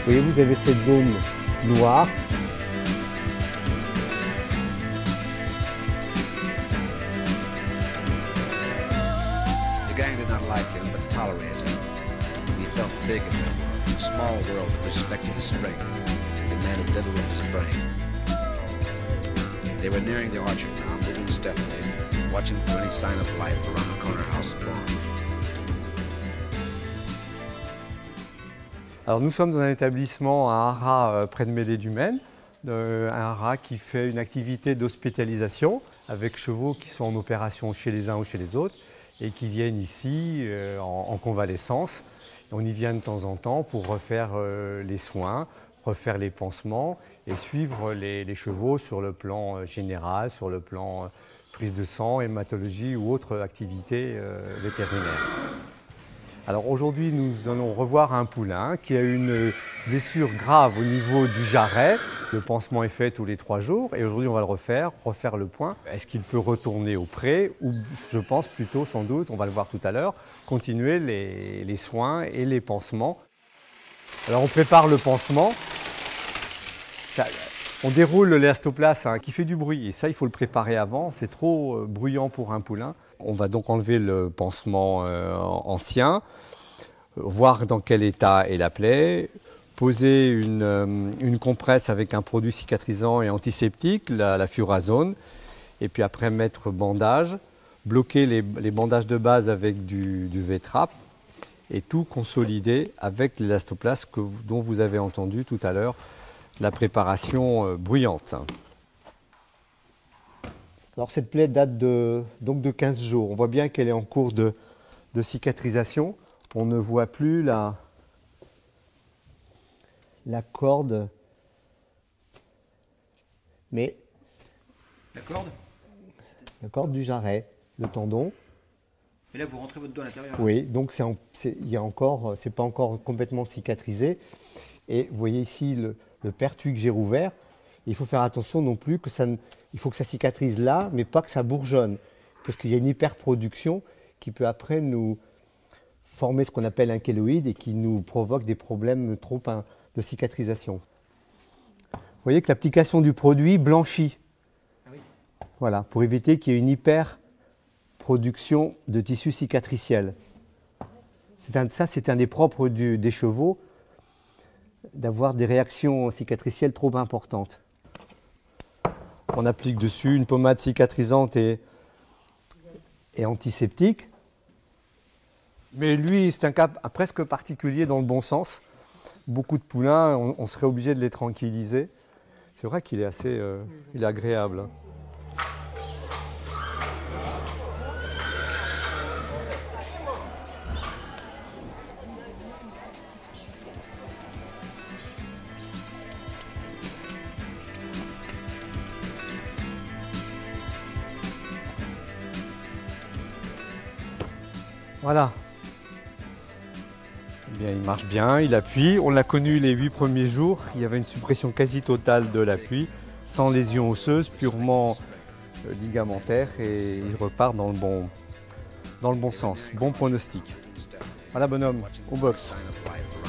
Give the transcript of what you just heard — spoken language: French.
Vous voyez, vous avez cette zone noire. The gang did not like him, but tolerated him. He felt big in their world, a small world that respected his strength and demanded little of his brain. They were nearing the orchard now, moving stealthily, watching for any sign of life around the corner house of Bond. Alors nous sommes dans un établissement à Arras, près de Mêlée-du-Maine, un Arras qui fait une activité d'hospitalisation avec chevaux qui sont en opération chez les uns ou chez les autres et qui viennent ici en convalescence. On y vient de temps en temps pour refaire les soins, refaire les pansements et suivre les chevaux sur le plan général, sur le plan prise de sang, hématologie ou autre activité vétérinaire. Alors aujourd'hui, nous allons revoir un poulain qui a une blessure grave au niveau du jarret. Le pansement est fait tous les 3 jours et aujourd'hui on va le refaire le point. Est-ce qu'il peut retourner au pré ou je pense plutôt sans doute, on va le voir tout à l'heure, continuer les soins et les pansements. Alors on prépare le pansement. On déroule l'élastoplast qui fait du bruit et ça il faut le préparer avant, c'est trop bruyant pour un poulain. On va donc enlever le pansement ancien, voir dans quel état est la plaie, poser une compresse avec un produit cicatrisant et antiseptique, la furazone, et puis après mettre bandage, bloquer les bandages de base avec du V-Trap et tout consolider avec l'élastoplast dont vous avez entendu tout à l'heure la préparation bruyante. Alors cette plaie date donc de 15 jours. On voit bien qu'elle est en cours de cicatrisation. On ne voit plus la corde. Mais La corde? la corde du jarret, le tendon. Et là, vous rentrez votre doigt à l'intérieur? Oui, donc c'est pas encore complètement cicatrisé. Et vous voyez ici le pertuis que j'ai rouvert. Il faut faire attention non plus il faut que ça cicatrise là, mais pas que ça bourgeonne. Parce qu'il y a une hyperproduction qui peut après nous former ce qu'on appelle un kéloïde et qui nous provoque des problèmes de cicatrisation. Vous voyez que l'application du produit blanchit. Ah oui. Voilà, pour éviter qu'il y ait une hyperproduction de tissu cicatriciel. Ça, c'est un des propres des chevaux, d'avoir des réactions cicatricielles trop importantes. On applique dessus une pommade cicatrisante et antiseptique. Mais lui, c'est un cas presque particulier dans le bon sens. Beaucoup de poulains, on serait obligé de les tranquilliser. C'est vrai qu'il est assez il est agréable. Voilà. Eh bien, il marche bien, il appuie. On l'a connu les 8 premiers jours. Il y avait une suppression quasi totale de l'appui, sans lésion osseuse, purement ligamentaire. Et il repart dans le bon sens. Bon pronostic. Voilà, bonhomme, au box. Sign of life